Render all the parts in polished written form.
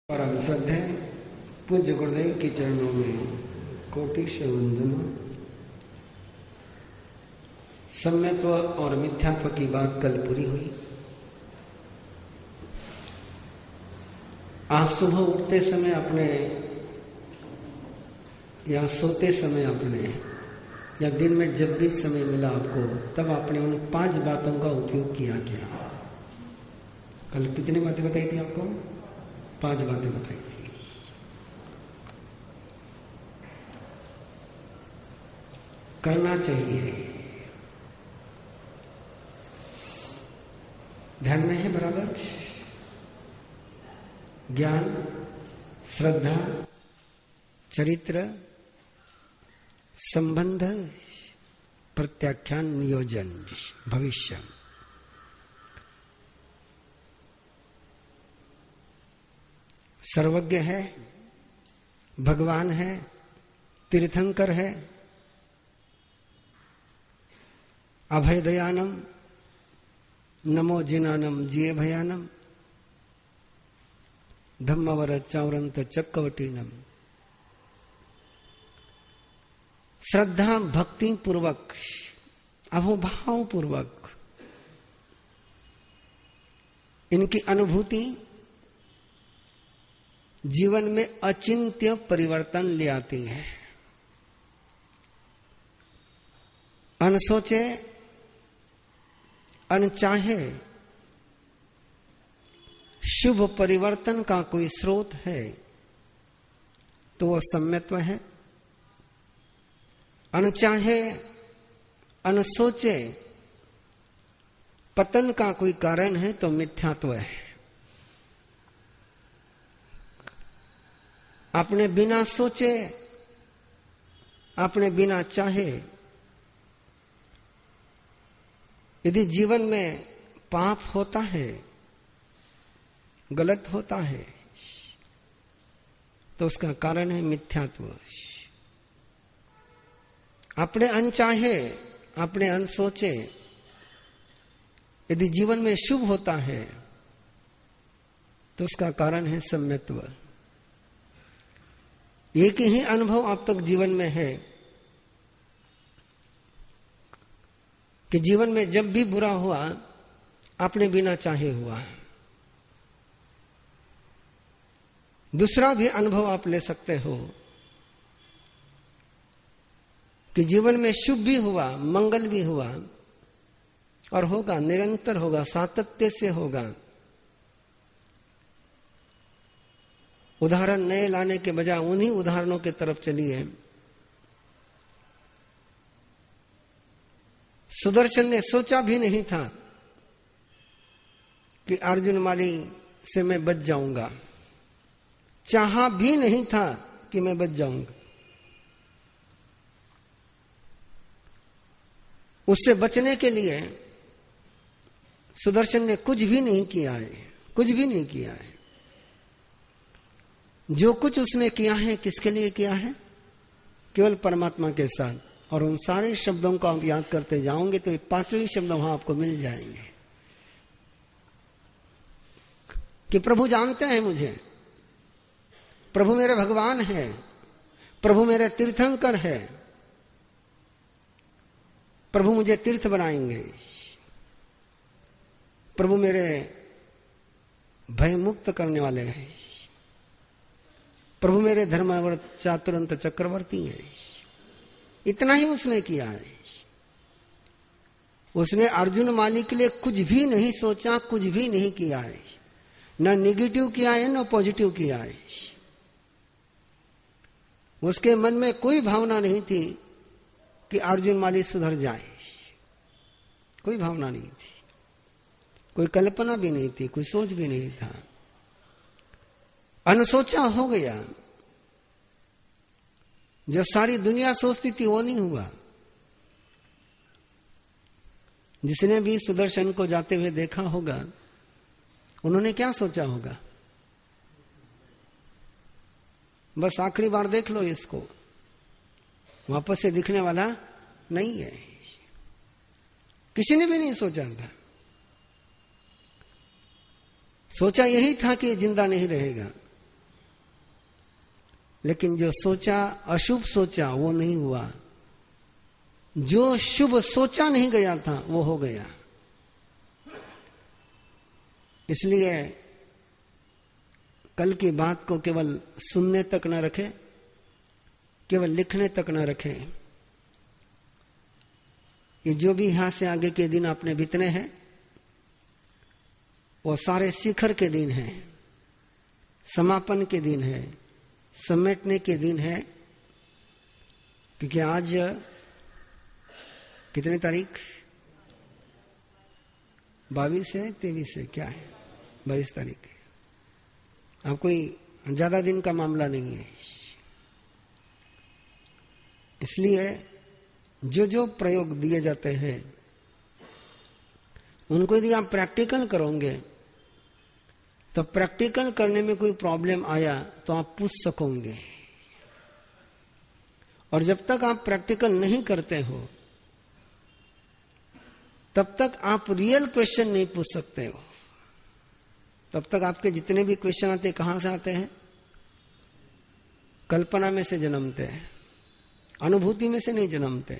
परम श्रद्धेय पूज्य गुरुदेव के चरणों में कोटि से वंदना। सम्यत्व और मिथ्यात्व की बात कल पूरी हुई। आज सुबह उठते समय अपने या सोते समय अपने या दिन में जब भी समय मिला आपको, तब आपने उन 5 बातों का उपयोग किया क्या? कल कितनी बातें बताई थी आपको? 5 बातें बताई थी। करना चाहिए। ध्यान में है बराबर? ज्ञान, श्रद्धा, चरित्र, संबंध, प्रत्याख्यान, नियोजन, भविष्य। सर्वज्ञ है, भगवान है, तीर्थंकर है, अभय दयानम, नमो जिनानम जिये भयानम, धम्मवर चावरंत चक्रवटीनम। श्रद्धा भक्ति पूर्वक, अहोभाव पूर्वक इनकी अनुभूति जीवन में अचिंत्य परिवर्तन ले आती है। अनसोचे, अनचाहे शुभ परिवर्तन का कोई स्रोत है तो वह सम्यत्व है। अनचाहे, अनसोचे पतन का कोई कारण है तो मिथ्यात्व है। अपने बिना सोचे, अपने बिना चाहे यदि जीवन में पाप होता है, गलत होता है, तो उसका कारण है मिथ्यात्व। अपने अनचाहे, अपने अनसोचे यदि जीवन में शुभ होता है तो उसका कारण है सम्यत्व। एक ही अनुभव अब तक जीवन में है कि जीवन में जब भी बुरा हुआ अपने बिना चाहे हुआ। दूसरा भी अनुभव आप ले सकते हो कि जीवन में शुभ भी हुआ, मंगल भी हुआ और होगा, निरंतर होगा, सातत्य से होगा। उदाहरण नए लाने के बजाय उन्हीं उदाहरणों की तरफ चलिए। सुदर्शन ने सोचा भी नहीं था कि अर्जुन माली से मैं बच जाऊंगा, चाहा भी नहीं था कि मैं बच जाऊंगा। उससे बचने के लिए सुदर्शन ने कुछ भी नहीं किया है, कुछ भी नहीं किया है। जो कुछ उसने किया है किसके लिए किया है? केवल परमात्मा के साथ। और उन सारे शब्दों को आप याद करते जाओगे तो ये 5 ही शब्द वहां आपको मिल जाएंगे कि प्रभु जानते हैं मुझे, प्रभु मेरे भगवान है, प्रभु मेरे तीर्थंकर है, प्रभु मुझे तीर्थ बनाएंगे, प्रभु मेरे भय मुक्त करने वाले हैं, प्रभु मेरे धर्मावर्त चातुरंत चक्रवर्ती हैं। इतना ही उसने किया है। उसने अर्जुन माली के लिए कुछ भी नहीं सोचा, कुछ भी नहीं किया है। न नेगेटिव किया है न पॉजिटिव किया है। उसके मन में कोई भावना नहीं थी कि अर्जुन माली सुधर जाए, कोई भावना नहीं थी, कोई कल्पना भी नहीं थी, कोई सोच भी नहीं था। अनसोचा हो गया। जो सारी दुनिया सोचती थी वो नहीं हुआ। जिसने भी सुदर्शन को जाते हुए देखा होगा, उन्होंने क्या सोचा होगा? बस आखिरी बार देख लो इसको, वापस से दिखने वाला नहीं है। किसी ने भी नहीं सोचा था। सोचा यही था कि जिंदा नहीं रहेगा, लेकिन जो सोचा, अशुभ सोचा, वो नहीं हुआ। जो शुभ सोचा नहीं गया था वो हो गया। इसलिए कल की बात को केवल सुनने तक न रखें, केवल लिखने तक न रखें। ये जो भी यहां से आगे के दिन आपने बीतने हैं वो सारे शिखर के दिन हैं, समापन के दिन है, समेटने के दिन है। क्योंकि आज कितनी तारीख? 22 है, 23 है, क्या है? 22 तारीख है। अब कोई ज्यादा दिन का मामला नहीं है। इसलिए जो जो प्रयोग दिए जाते हैं उनको यदि आप प्रैक्टिकल करोगे तो प्रैक्टिकल करने में कोई प्रॉब्लम आया तो आप पूछ सकोगे। और जब तक आप प्रैक्टिकल नहीं करते हो तब तक आप रियल क्वेश्चन नहीं पूछ सकते हो। तब तक आपके जितने भी क्वेश्चन आते हैं कहां से आते हैं? कल्पना में से जन्मते हैं, अनुभूति में से नहीं जन्मते।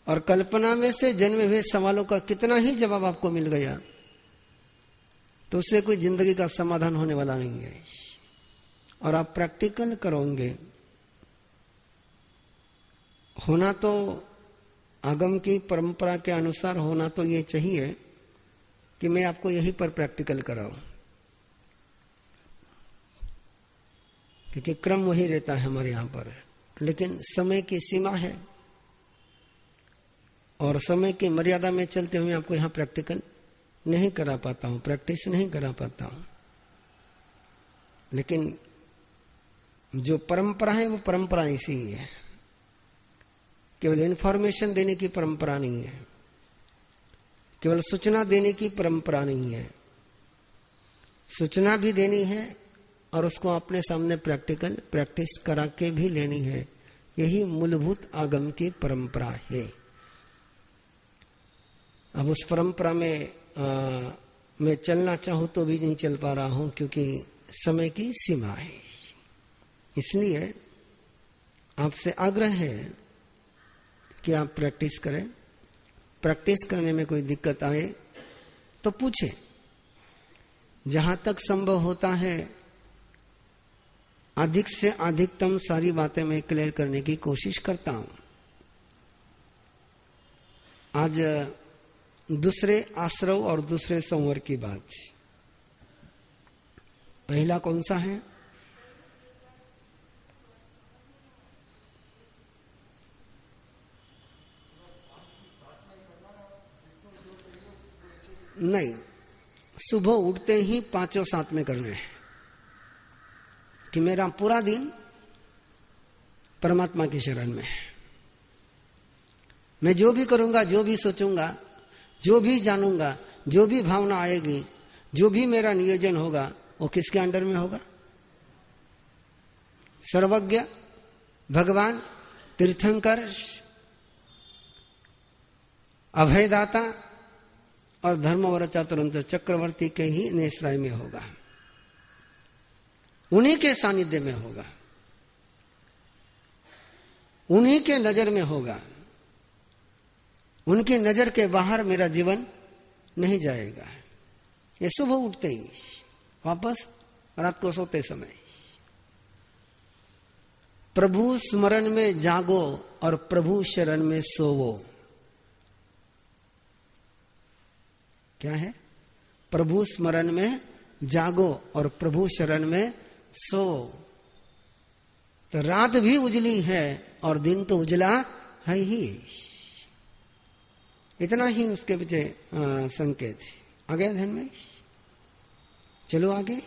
और कल्पना में से जन्मे हुए सवालों का कितना ही जवाब आपको मिल गया तो उससे कोई जिंदगी का समाधान होने वाला नहीं है। और आप प्रैक्टिकल करोगे, होना तो आगम की परंपरा के अनुसार होना तो ये चाहिए कि मैं आपको यहीं पर प्रैक्टिकल कराऊं, क्योंकि क्रम वही रहता है हमारे यहां पर। लेकिन समय की सीमा है और समय की मर्यादा में चलते हुए आपको यहां प्रैक्टिकल नहीं करा पाता हूं, प्रैक्टिस नहीं करा पाता हूं। लेकिन जो परंपरा है वो परंपरा इसी ही है। केवल इंफॉर्मेशन देने की परंपरा नहीं है, केवल सूचना देने की परंपरा नहीं है। सूचना भी देनी है और उसको अपने सामने प्रैक्टिस करा के भी लेनी है। यही मूलभूत आगम की परंपरा है। अब उस परंपरा में मैं चलना चाहूं तो भी नहीं चल पा रहा हूं, क्योंकि समय की सीमा है। इसलिए आपसे आग्रह है कि आप प्रैक्टिस करें। प्रैक्टिस करने में कोई दिक्कत आए तो पूछे। जहां तक संभव होता है अधिक से अधिकतम सारी बातें मैं क्लियर करने की कोशिश करता हूं। आज दूसरे आश्रव और दूसरे संवर की बात। पहला कौन सा है? नहीं, सुबह उठते ही पांचों साथ में करने हैं कि मेरा पूरा दिन परमात्मा की शरण में है। मैं जो भी करूंगा, जो भी सोचूंगा, जो भी जानूंगा, जो भी भावना आएगी, जो भी मेरा नियोजन होगा वो किसके अंडर में होगा? सर्वज्ञ भगवान, तीर्थंकर, अभयदाता और धर्मवरचा तुरंत चक्रवर्ती के ही नेश्राय में होगा। उन्हीं के सानिध्य में होगा, उन्हीं के नजर में होगा। उनकी नजर के बाहर मेरा जीवन नहीं जाएगा। ये सुबह उठते ही, वापस रात को सोते समय प्रभु स्मरण में जागो और प्रभु शरण में सोवो। क्या है? प्रभु स्मरण में जागो और प्रभु शरण में सो। तो रात भी उजली है और दिन तो उजला है ही। इतना ही उसके पीछे संकेत है। आ गया ध्यान में? चलो आगे।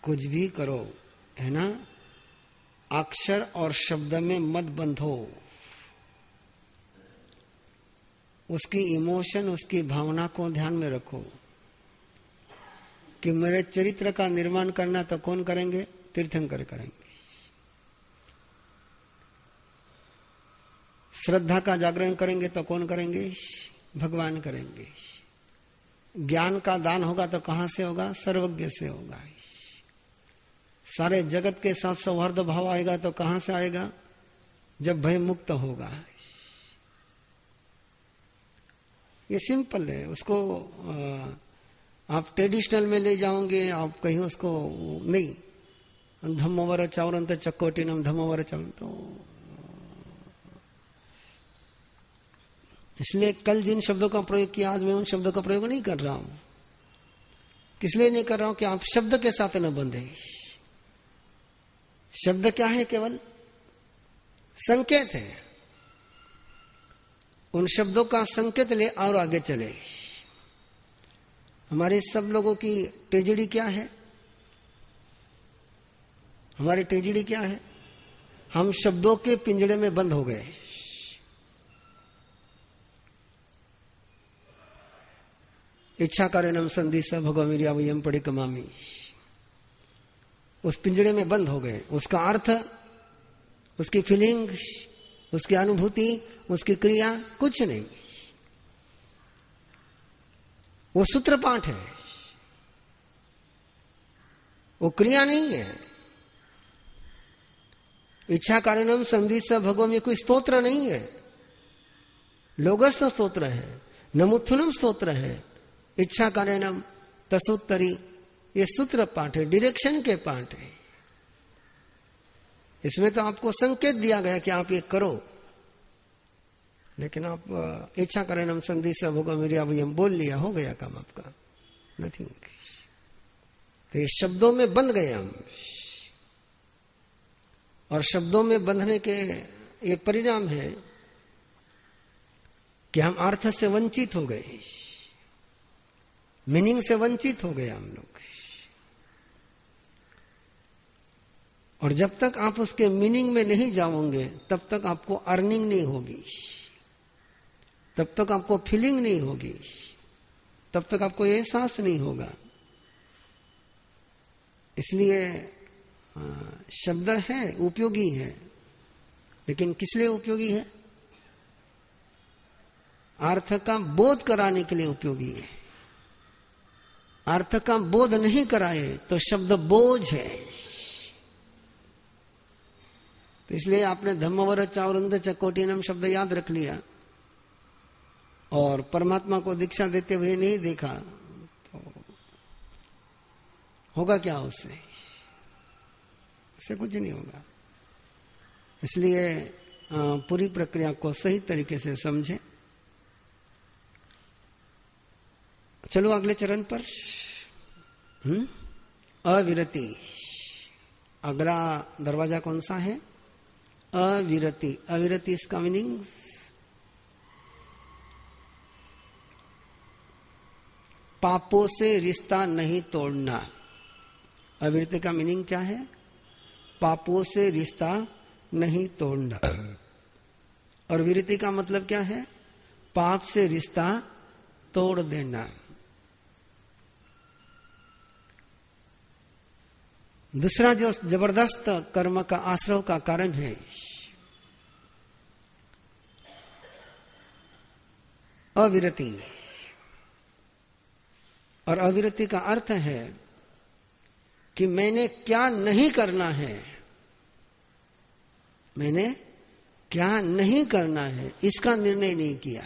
कुछ भी करो, है ना, अक्षर और शब्द में मत बंधो। उसकी इमोशन, उसकी भावना को ध्यान में रखो कि मेरे चरित्र का निर्माण करना तो कौन करेंगे? तीर्थंकर करेंगे। श्रद्धा का जागरण करेंगे तो कौन करेंगे? भगवान करेंगे। ज्ञान का दान होगा तो कहां से होगा? सर्वज्ञ से होगा। सारे जगत के साथ सौहार्द भाव आएगा तो कहां से आएगा? जब भय मुक्त होगा। ये सिंपल है। उसको आप ट्रेडिशनल में ले जाओगे, आप कहीं उसको नहीं, धम्मवर चावरंत चक्कोटिनम धम्मवर चावरंत, तो इसलिए कल जिन शब्दों का प्रयोग किया आज मैं उन शब्दों का प्रयोग नहीं कर रहा हूं। किस लिए नहीं कर रहा हूं? कि आप शब्द के साथ न बंधे। शब्द क्या है? केवल संकेत है। उन शब्दों का संकेत ले और आगे चले। हमारे सब लोगों की ट्रेजेडी क्या है? हमारी ट्रेजेडी क्या है? हम शब्दों के पिंजड़े में बंद हो गए। इच्छा कारणम संदिश भगवमीरिया वयम पड़े कमामी, उस पिंजड़े में बंद हो गए। उसका अर्थ, उसकी फीलिंग, उसकी अनुभूति, उसकी क्रिया कुछ नहीं। वो सूत्रपाठ है, वो क्रिया नहीं है। इच्छा कारणम संदिश भगवम ये कोई स्तोत्र नहीं है। लोगस स्तोत्र है, नमुत्थुनम स्तोत्र है। इच्छा कारणम तसोत्तरी ये सूत्र पाठ है, डायरेक्शन के पाठ है। इसमें तो आपको संकेत दिया गया कि आप ये करो, लेकिन आप इच्छा कारणम संदिश भगवम बोल लिया, हो गया काम आपका, नथिंग। तो ये शब्दों में बंध गए हम, और शब्दों में बंधने के ये परिणाम है कि हम अर्थ से वंचित हो गए, मीनिंग से वंचित हो गए हम लोग। और जब तक आप उसके मीनिंग में नहीं जाओगे तब तक आपको अर्निंग नहीं होगी, तब तक आपको फीलिंग नहीं होगी, तब तक आपको एहसास नहीं होगा। इसलिए शब्द है, उपयोगी है, लेकिन किस लिए उपयोगी है? अर्थ का बोध कराने के लिए उपयोगी है। अर्थ का बोध नहीं कराए तो शब्द बोझ है। तो इसलिए आपने धम्मवर चावरंद चकोटिनम शब्द याद रख लिया और परमात्मा को दीक्षा देते हुए नहीं देखा तो होगा क्या? उससे कुछ नहीं होगा। इसलिए पूरी प्रक्रिया को सही तरीके से समझें। चलो अगले चरण पर। अविरति, अगला दरवाजा कौन सा है? अविरति। अविरति इसका मीनिंग पापों से रिश्ता नहीं तोड़ना। अविरति का मीनिंग क्या है? पापों से रिश्ता नहीं तोड़ना। और विरति का मतलब क्या है? पाप से रिश्ता तोड़ देना। दूसरा जो जबरदस्त कर्म का आश्रव का कारण है, अविरति। और अविरति का अर्थ है कि मैंने क्या नहीं करना है, मैंने क्या नहीं करना है इसका निर्णय नहीं किया।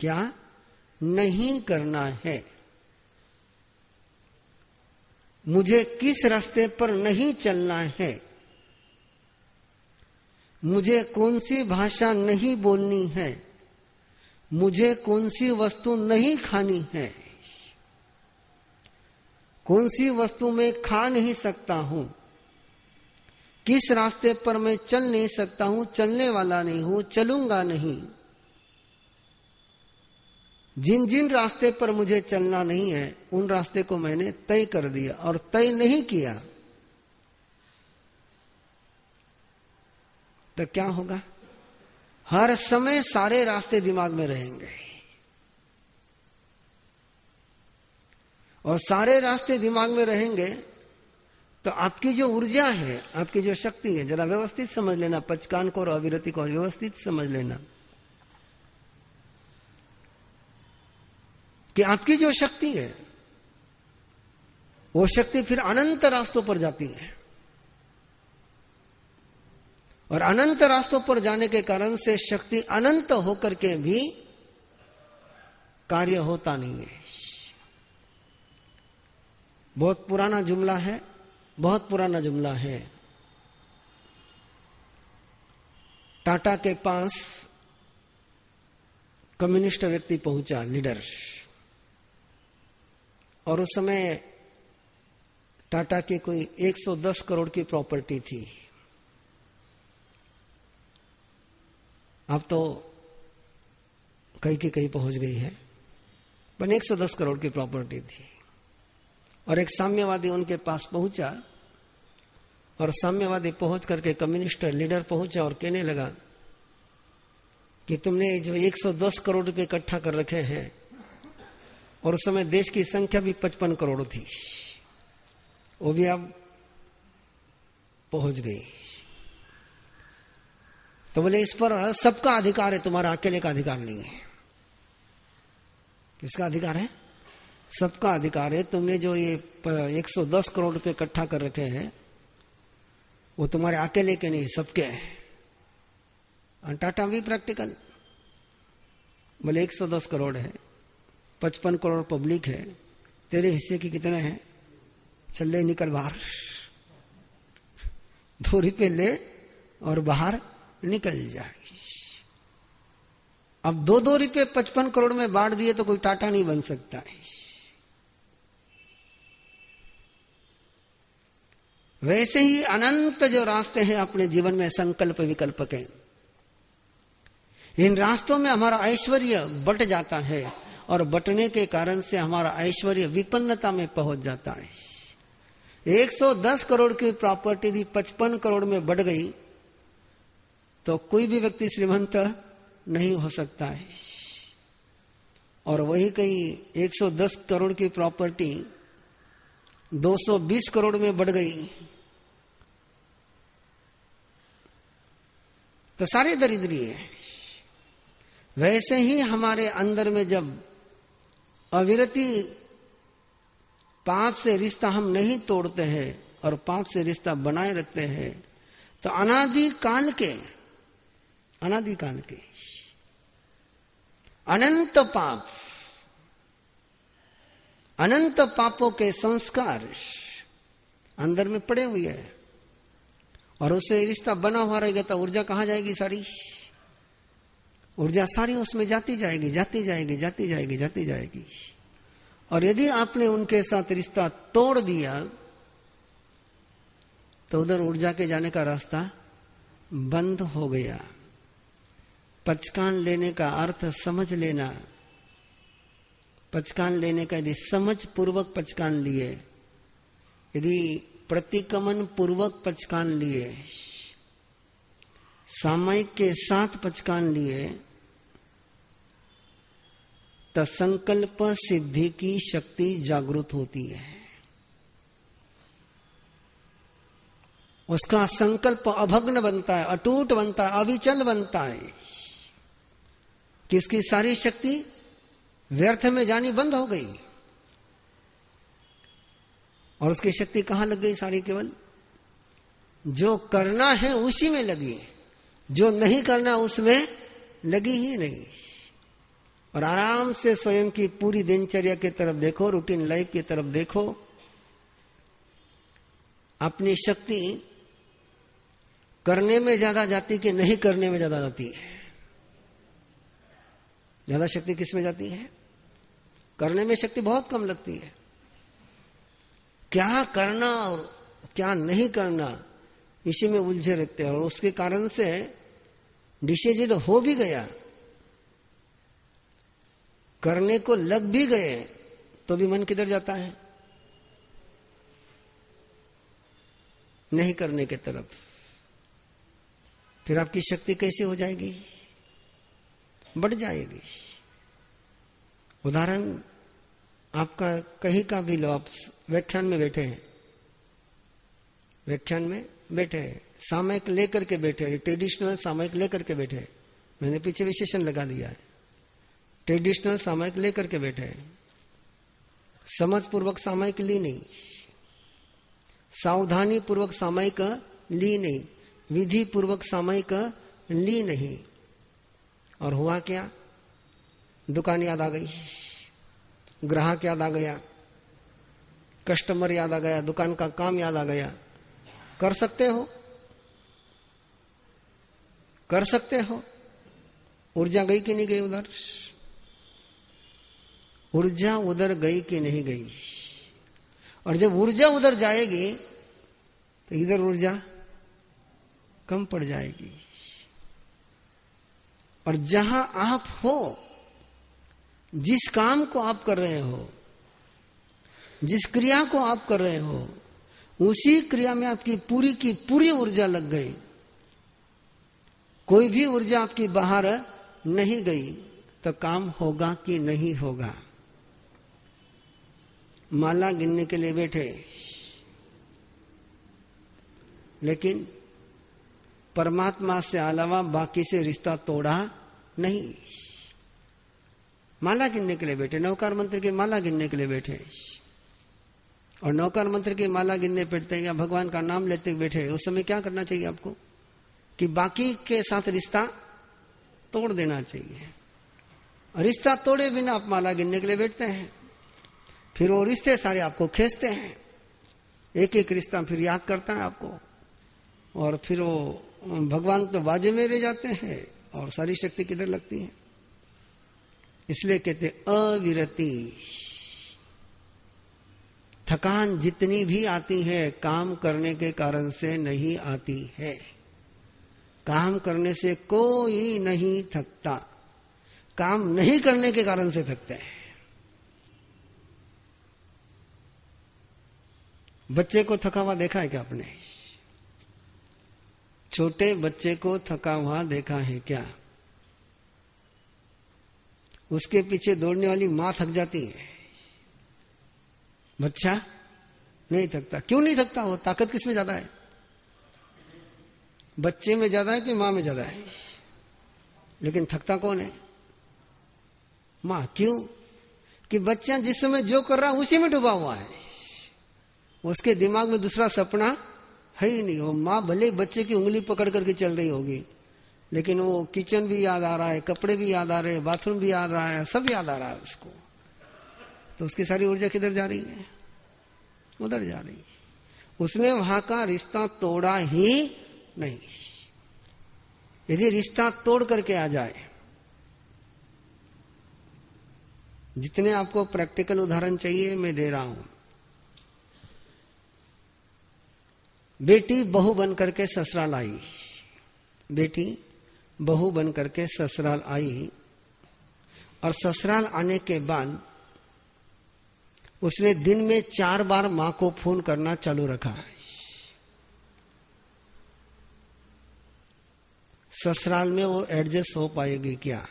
क्या नहीं करना है, मुझे किस रास्ते पर नहीं चलना है, मुझे कौन सी भाषा नहीं बोलनी है, मुझे कौन सी वस्तु नहीं खानी है, कौन सी वस्तु मैं खा नहीं सकता हूं, किस रास्ते पर मैं चल नहीं सकता हूं, चलने वाला नहीं हूं, चलूंगा नहीं। जिन जिन रास्ते पर मुझे चलना नहीं है उन रास्ते को मैंने तय कर दिया और तय नहीं किया तो क्या होगा? हर समय सारे रास्ते दिमाग में रहेंगे और सारे रास्ते दिमाग में रहेंगे तो आपकी जो ऊर्जा है, आपकी जो शक्ति है, जरा व्यवस्थित समझ लेना, पंचकान को और अविरति को व्यवस्थित समझ लेना कि आपकी जो शक्ति है वो शक्ति फिर अनंत रास्तों पर जाती है, और अनंत रास्तों पर जाने के कारण से शक्ति अनंत होकर के भी कार्य होता नहीं है। बहुत पुराना जुमला है, बहुत पुराना जुमला है। टाटा के पास कम्युनिस्ट व्यक्ति पहुंचा, लीडर, और उस समय टाटा की कोई 110 करोड़ की प्रॉपर्टी थी। अब तो कहीं की कहीं पहुंच गई है, पर 110 करोड़ की प्रॉपर्टी थी। और एक साम्यवादी उनके पास पहुंचा, और साम्यवादी पहुंच करके कम्युनिस्ट लीडर पहुंचा और कहने लगा कि तुमने जो 110 करोड़ रुपए इकट्ठा कर रखे हैं, और उस समय देश की संख्या भी 55 करोड़ थी, वो भी अब पहुंच गई। तो बोले इस पर सबका अधिकार है, तुम्हारा अकेले का अधिकार नहीं है। किसका अधिकार है? सबका अधिकार है। तुमने जो ये 110 करोड़ रुपए इकट्ठा कर रखे हैं वो तुम्हारे अकेले के नहीं, सबके हैं। टाटा भी प्रैक्टिकल, बोले 110 करोड़ है, 55 करोड़ पब्लिक है, तेरे हिस्से की कितने हैं? चल ले, निकल बाहर, 2 रुपये ले और बाहर निकल जाए। अब 2-2 रुपये 55 करोड़ में बांट दिए तो कोई टाटा नहीं बन सकता है। वैसे ही अनंत जो रास्ते हैं अपने जीवन में, संकल्प विकल्प के, इन रास्तों में हमारा ऐश्वर्य बट जाता है, और बटने के कारण से हमारा ऐश्वर्य विपन्नता में पहुंच जाता है। 110 करोड़ की प्रॉपर्टी भी 55 करोड़ में बढ़ गई तो कोई भी व्यक्ति श्रीमंत नहीं हो सकता है। और वही कहीं 110 करोड़ की प्रॉपर्टी 220 करोड़ में बढ़ गई तो सारे दरिद्री है। वैसे ही हमारे अंदर में जब अविरति पाप से रिश्ता हम नहीं तोड़ते हैं और पाप से रिश्ता बनाए रखते हैं तो अनादिकाल के अनंत पापों के संस्कार अंदर में पड़े हुए हैं, और उससे रिश्ता बना हुआ रहेगा तो ऊर्जा कहां जाएगी? सारी ऊर्जा सारी उसमें जाती जाएगी। और यदि आपने उनके साथ रिश्ता तोड़ दिया तो उधर ऊर्जा के जाने का रास्ता बंद हो गया। पचकान लेने का अर्थ समझ लेना। पचकान लेने का यदि समझ पूर्वक पचकान लिए, यदि प्रतिक्रमण पूर्वक पचकान लिए, सामयिक के साथ पचकान लिए, तो संकल्प सिद्धि की शक्ति जागृत होती है। उसका संकल्प अभग्न बनता है, अटूट बनता है, अविचल बनता है कि इसकी सारी शक्ति व्यर्थ में जानी बंद हो गई। और उसकी शक्ति कहां लग गई? सारी केवल जो करना है उसी में लगी, जो नहीं करना उसमें लगी ही नहीं। और आराम से स्वयं की पूरी दिनचर्या की तरफ देखो, रूटीन लाइफ की तरफ देखो। अपनी शक्ति करने में ज्यादा जाती कि नहीं करने में ज्यादा जाती है? ज्यादा शक्ति किस में जाती है? करने में शक्ति बहुत कम लगती है। क्या करना और क्या नहीं करना इसी में उलझे रहते हैं, और उसके कारण से डिसीजन हो भी गया, करने को लग भी गए तो भी मन किधर जाता है? नहीं करने के तरफ। फिर आपकी शक्ति कैसी हो जाएगी? बढ़ जाएगी। उदाहरण आपका कहीं का भी लो, आप व्याख्यान में बैठे हैं, व्याख्यान में बैठे, सामयिक लेकर के बैठे, ट्रेडिशनल सामयिक लेकर के बैठे। मैंने पीछे विशेषण लगा दिया है, ट्रेडिशनल सामयिक लेकर के बैठे, समझ पूर्वक सामयिक ली नहीं, सावधानी पूर्वक सामयिक ली नहीं, विधि पूर्वक सामयिक ली नहीं। और हुआ क्या? दुकान याद आ गई, ग्राहक याद आ गया, कस्टमर याद आ गया, दुकान का काम याद आ गया। कर सकते हो, कर सकते हो। ऊर्जा गई कि नहीं गई उधर? ऊर्जा उधर गई कि नहीं गई? और जब ऊर्जा उधर जाएगी तो इधर ऊर्जा कम पड़ जाएगी। और जहां आप हो, जिस काम को आप कर रहे हो, जिस क्रिया को आप कर रहे हो, उसी क्रिया में आपकी पूरी की पूरी ऊर्जा लग गई, कोई भी ऊर्जा आपकी बाहर नहीं गई, तो काम होगा कि नहीं होगा? माला गिनने के लिए बैठे, लेकिन परमात्मा से अलावा बाकी से रिश्ता तोड़ा नहीं। माला गिनने के लिए बैठे, नवकार मंत्र की माला गिनने के लिए बैठे, और नवकार मंत्र की माला गिनने बैठते या भगवान का नाम लेते बैठे, उस समय क्या करना चाहिए आपको? कि बाकी के साथ रिश्ता तोड़ देना चाहिए। रिश्ता तोड़े बिना आप माला गिनने के लिए बैठते हैं, फिर वो रिश्ते सारे आपको खींचते हैं, एक एक रिश्ता फिर याद करता है आपको, और फिर वो भगवान तो बाजे में रह जाते हैं और सारी शक्ति किधर लगती है। इसलिए कहते अविरति। थकान जितनी भी आती है काम करने के कारण से नहीं आती है। काम करने से कोई नहीं थकता, काम नहीं करने के कारण से थकते हैं। बच्चे को थका हुआ देखा है क्या आपने? छोटे बच्चे को थका हुआ देखा है क्या? उसके पीछे दौड़ने वाली मां थक जाती है, बच्चा नहीं थकता। क्यों नहीं थकता? वो ताकत किसमें ज्यादा है? बच्चे में ज्यादा है कि मां में ज्यादा है? लेकिन थकता कौन है? मां। क्यों? कि बच्चा जिस समय जो कर रहा है उसी में डूबा हुआ है, उसके दिमाग में दूसरा सपना है ही नहीं। वो मां भले बच्चे की उंगली पकड़ करके चल रही होगी, लेकिन वो किचन भी याद आ रहा है, कपड़े भी याद आ रहे हैं, बाथरूम भी याद आ रहा है, सब याद आ रहा है उसको। तो उसकी सारी ऊर्जा किधर जा रही है? उधर जा रही है। उसने वहां का रिश्ता तोड़ा ही नहीं। यदि रिश्ता तोड़ करके आ जाए, जितने आपको प्रैक्टिकल उदाहरण चाहिए मैं दे रहा हूं। बेटी बहू बन करके ससुराल आई, बेटी बहू बन करके ससुराल आई, और ससुराल आने के बाद उसने दिन में 4 बार मां को फोन करना चालू रखा। ससुराल में वो एडजस्ट हो पाएगी क्या?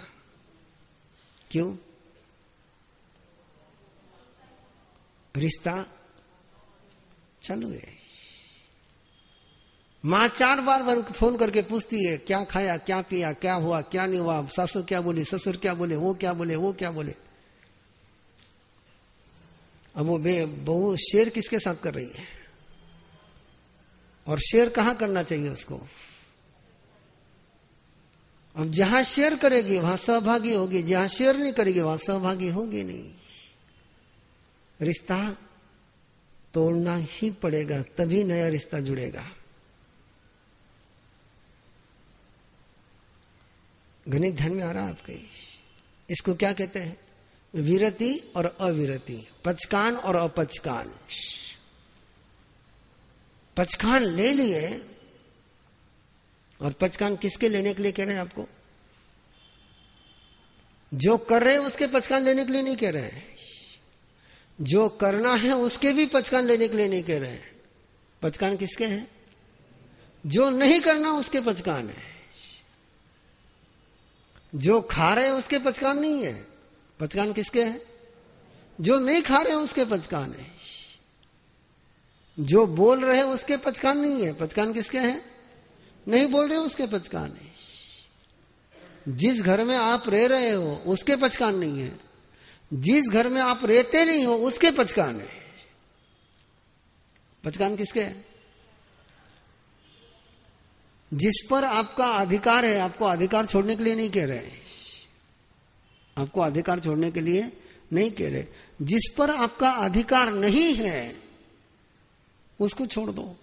क्यों? रिश्ता चालू है। मां 4 बार फोन करके पूछती है क्या खाया, क्या पिया, क्या हुआ, क्या नहीं हुआ, सासू क्या बोली, ससुर क्या बोले, वो क्या बोले, वो क्या बोले। अब वो बहू शेयर किसके साथ कर रही है? और शेयर कहां करना चाहिए उसको? अब जहां शेयर करेगी वहां सहभागी होगी, जहां शेयर नहीं करेगी वहां सहभागी होगी नहीं। रिश्ता तोड़ना ही पड़ेगा, तभी नया रिश्ता जुड़ेगा। गणित ध्यान में आ रहा है आपके? इसको क्या कहते हैं? विरति और अविरति, पचकान और अपचकान। पचकान ले लिए, और पचकान किसके लेने के लिए कह रहे हैं आपको? जो कर रहे हैं उसके पचकान लेने के लिए नहीं कह रहे हैं, जो करना है उसके भी पचकान लेने के लिए नहीं कह रहे हैं। पचकान किसके हैं? जो नहीं करना उसके पचकान है। जो खा रहे हैं उसके पचकान नहीं है। पचकान किसके है? जो नहीं खा रहे हैं उसके पचकान है। जो बोल रहे उसके पचकान नहीं है। पचकान किसके हैं? नहीं बोल रहे उसके पचकान है। जिस घर में आप रह रहे हो उसके पचकान नहीं है। जिस घर में आप रहते नहीं हो उसके पचकान है। पचकान किसके है? जिस पर आपका अधिकार है। आपको अधिकार छोड़ने के लिए नहीं कह रहे, आपको अधिकार छोड़ने के लिए नहीं कह रहे। जिस पर आपका अधिकार नहीं है उसको छोड़ दो।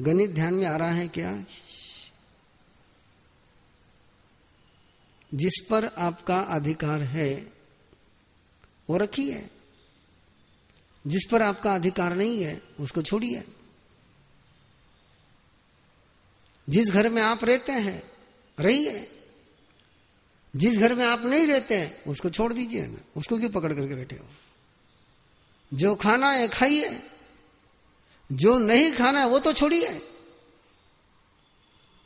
गणित ध्यान में आ रहा है क्या? जिस पर आपका अधिकार है वो रखिए, जिस पर आपका अधिकार नहीं है उसको छोड़िए। जिस घर में आप रहते हैं रहिए, जिस घर में आप नहीं रहते हैं उसको छोड़ दीजिए ना। उसको क्यों पकड़ करके बैठे हो? जो खाना है खाइए, जो नहीं खाना है वो तो छोड़िए।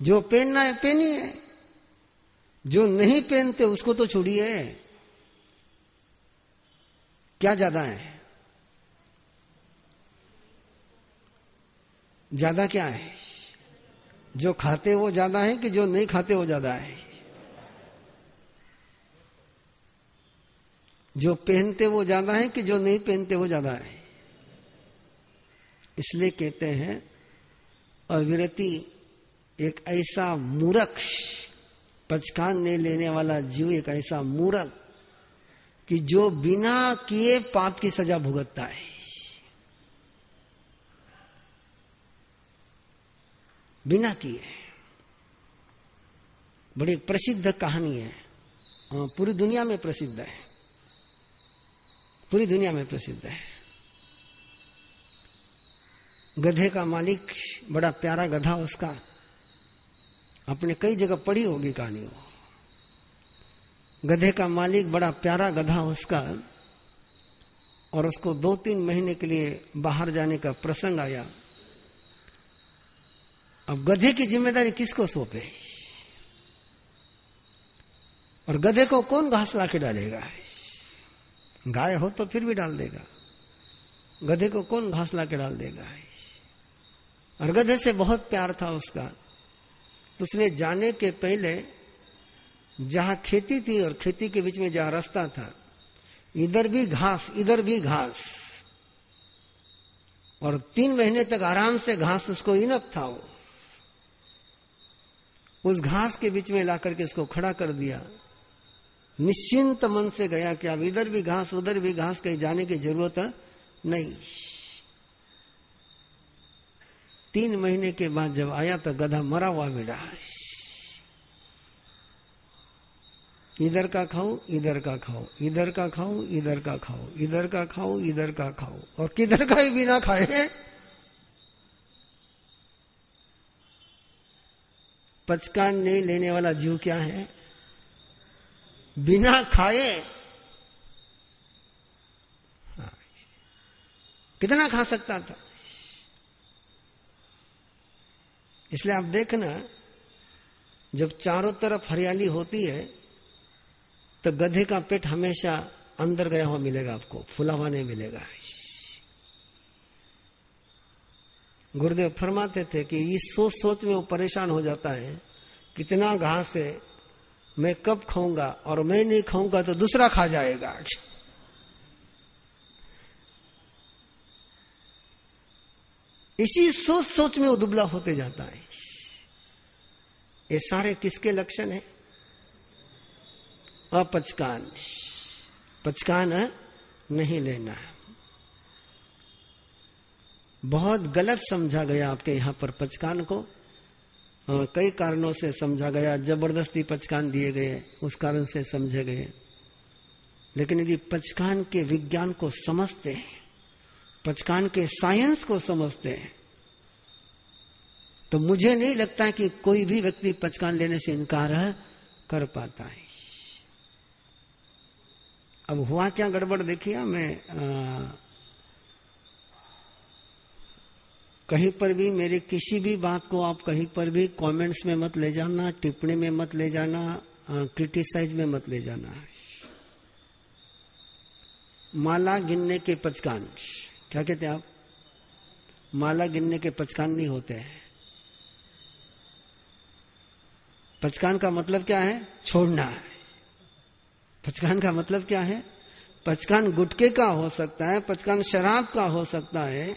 जो पहनना है पहनिए, जो नहीं पहनते उसको तो छोड़िए। क्या ज्यादा है? ज्यादा क्या है? जो खाते वो ज्यादा है कि जो नहीं खाते वो ज्यादा है? जो पहनते वो ज्यादा है कि जो नहीं पहनते वो ज्यादा है? इसलिए कहते हैं अविरति एक ऐसा मूर्ख, पचकान नहीं लेने वाला जीव एक ऐसा मूर्ख कि जो बिना किए पाप की सजा भुगतता है। बिना किए। बड़ी प्रसिद्ध कहानी है, पूरी दुनिया में प्रसिद्ध है, पूरी दुनिया में प्रसिद्ध है। गधे का मालिक, बड़ा प्यारा गधा उसका, आपने कई जगह पढ़ी होगी कहानी वो। गधे का मालिक, बड़ा प्यारा गधा उसका, और उसको 2-3 महीने के लिए बाहर जाने का प्रसंग आया। अब गधे की जिम्मेदारी किसको सौंपे? और गधे को कौन घास लाके डालेगा? गाय हो तो फिर भी डाल देगा, गधे को कौन घास लाके डाल देगा? और गधे से बहुत प्यार था उसका, तो उसने जाने के पहले जहां खेती थी और खेती के बीच में जहां रास्ता था, इधर भी घास इधर भी घास, और 3 महीने तक आराम से घास उसको इनफ था। वो उस घास के बीच में लाकर के इसको खड़ा कर दिया। निश्चिंत मन से गया कि अब इधर भी घास उधर भी घास, कहीं जाने की जरूरत नहीं। 3 महीने के बाद जब आया तो गधा मरा हुआ मिला। इधर का खाओ इधर का खाओ, इधर का खाओ इधर का खाओ, इधर का खाओ इधर का खाओ, और किधर का ही बिना खाए। पचकान नहीं लेने वाला जीव क्या है? बिना खाए। हाँ। कितना खा सकता था? इसलिए आप देखना, जब चारों तरफ हरियाली होती है तो गधे का पेट हमेशा अंदर गया हुआ मिलेगा, आपको फुला हुआ नहीं मिलेगा। गुरुदेव फरमाते थे कि इस सोच सोच में वो परेशान हो जाता है, कितना घास है, मैं कब खाऊंगा, और मैं नहीं खाऊंगा तो दूसरा खा जाएगा। इसी सोच सोच में वो दुबला होते जाता है। ये सारे किसके लक्षण है? अपचकान। पचकान नहीं लेना। बहुत गलत समझा गया आपके यहां पर पचकान को, कई कारणों से समझा गया। जबरदस्ती पचकान दिए गए, उस कारण से समझे गए। लेकिन यदि पचकान के विज्ञान को समझते हैं, पचकान के साइंस को समझते हैं, तो मुझे नहीं लगता कि कोई भी व्यक्ति पचकान लेने से इनकार कर पाता है। अब हुआ क्या गड़बड़ देखिए, मैं कहीं पर भी मेरे किसी भी बात को आप कहीं पर भी कमेंट्स में मत ले जाना, टिप्पणी में मत ले जाना, क्रिटिसाइज में मत ले जाना। माला गिनने के पचकान, क्या कहते हैं आप? माला गिनने के पचकान नहीं होते हैं। पचकान का मतलब क्या है? छोड़ना है। पचकान का मतलब क्या है? पचकान गुटखे का हो सकता है, पचकान शराब का हो सकता है,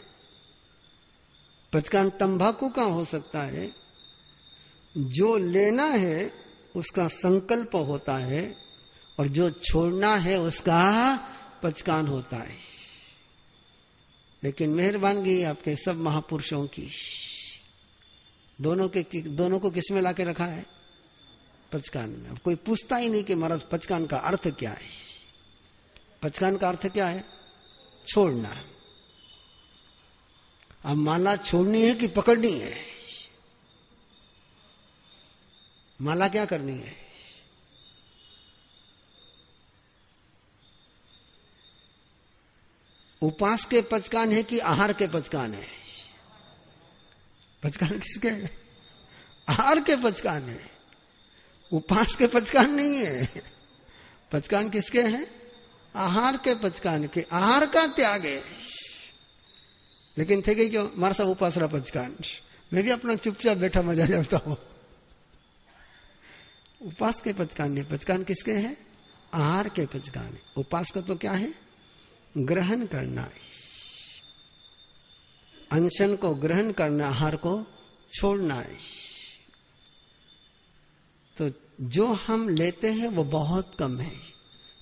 पचकान तंबाकू का हो सकता है। जो लेना है उसका संकल्प होता है और जो छोड़ना है उसका पचकान होता है। लेकिन मेहरबानी आपके सब महापुरुषों की, दोनों को किस में लाके रखा है? पचकान में। अब कोई पूछता ही नहीं कि महाराज पचकान का अर्थ क्या है। पचकान का अर्थ क्या है? छोड़ना। अब माला छोड़नी है कि पकड़नी है? माला क्या करनी है? उपास के पचकान है कि आहार के पचकान है? पचकान किसके है? आहार के पचकान है, उपास के पचकान नहीं है। पचकान किसके हैं? आहार के पचकान के। आहार का त्याग है। लेकिन थे क्यों मारा सब उपास रहा पचकान। मैं भी अपना चुपचाप बैठा मजा लेता हूं। उपास के पचकान नहीं। पचकान किसके हैं? आहार के पचकान है। उपास का तो क्या है? ग्रहण करना है, अनशन को ग्रहण करना, आहार को छोड़ना है। तो जो हम लेते हैं वो बहुत कम है,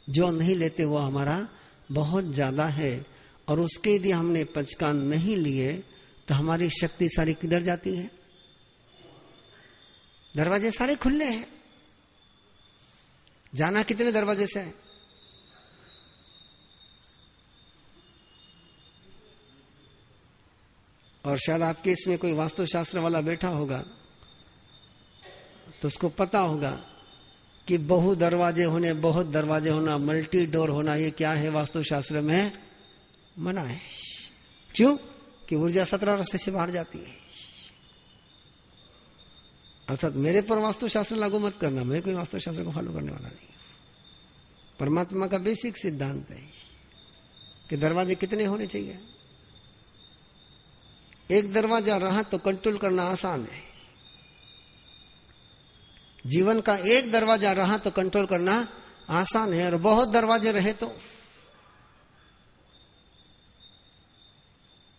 जो नहीं लेते वो हमारा बहुत ज्यादा है। और उसके यदि हमने पचकान नहीं लिए तो हमारी शक्ति सारी किधर जाती है? दरवाजे सारे खुले हैं, जाना कितने दरवाजे से है? और शायद आपके इसमें कोई वास्तुशास्त्र वाला बैठा होगा तो उसको पता होगा कि बहु दरवाजे होने, बहुत दरवाजे होना, मल्टी डोर होना, ये क्या है? वास्तुशास्त्र में मना है। क्यों? कि ऊर्जा 17 रास्ते से बाहर जाती है। अर्थात मेरे पर वास्तुशास्त्र लागू मत करना, मैं कोई वास्तुशास्त्र को फॉलो करने वाला नहीं। परमात्मा का बेसिक सिद्धांत है कि दरवाजे कितने होने चाहिए। एक दरवाजा रहा तो कंट्रोल करना आसान है। जीवन का एक दरवाजा रहा तो कंट्रोल करना आसान है, और बहुत दरवाजे रहे तो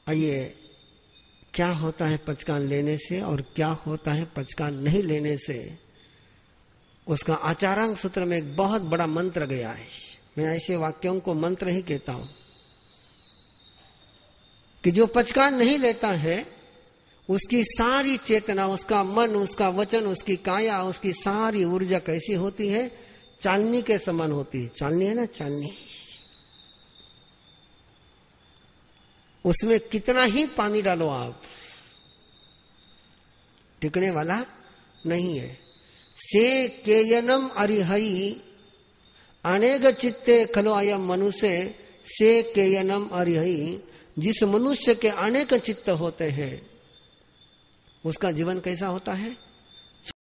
आइए क्या होता है पचकान लेने से और क्या होता है पचकान नहीं लेने से, उसका आचारांग सूत्र में एक बहुत बड़ा मंत्र गया है। मैं ऐसे वाक्यों को मंत्र ही कहता हूं कि जो पचकान नहीं लेता है उसकी सारी चेतना, उसका मन, उसका वचन, उसकी काया, उसकी सारी ऊर्जा कैसी होती है? चालनी के समान होती है। चालनी है ना, चालनी, उसमें कितना ही पानी डालो आप, टिकने वाला नहीं है। से केयनम अरिहई अनेक चित्ते खलो अयम मनुष्य से केयनम अरिहई। जिस मनुष्य के अनेक चित्त होते हैं उसका जीवन कैसा होता है?